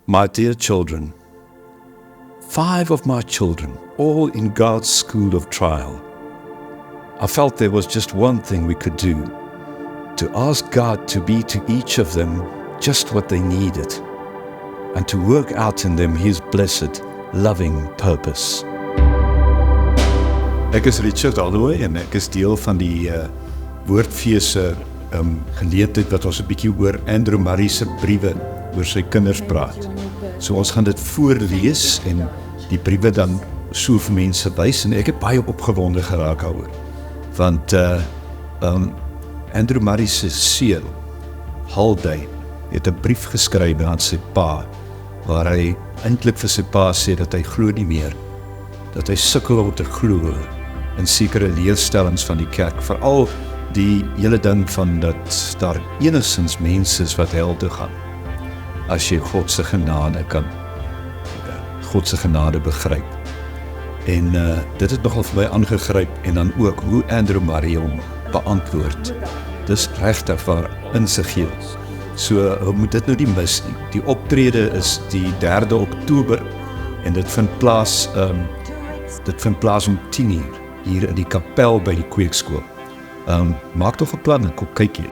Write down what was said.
My dear children, 5 of my children, all in God's school of trial. I felt there was just one thing we could do, to ask God to be to each of them just what they needed, and to work out in them His blessed, loving purpose. Ek is Richard Holloway en ek is deel van die Woordfees geleentheid wat ons 'n bietjie oor Andrew Murray se briewe oor sy kinders praat. So ons gaan dit voorlees en die briewe dan so vir mense wys en ek het baie opgewonde geraak daaroor. Want Andrew Murray se seun, Haldane, het 'n brief geskryf aan sy pa waar hy eintlik vir sy pa sê dat hy glo nie meer, dat hy sukkel om te glo in sekere leerstellings van die kerk, veral die hele ding van dat daar enigstens mense is wat hel toe gaan, as jy God se genade begryp. En dit het nogal vir my aangegryp, en dan ook hoe Andrew Murray hom beantwoord. Dis regtig waar insig gee. So moet dit nou nie mis nie. Die optrede is die 3de Oktober en dit vind plaas om 10 uur hier in die kapel by die Kweekskool. Maak toch 'n plan en kom kyk hier.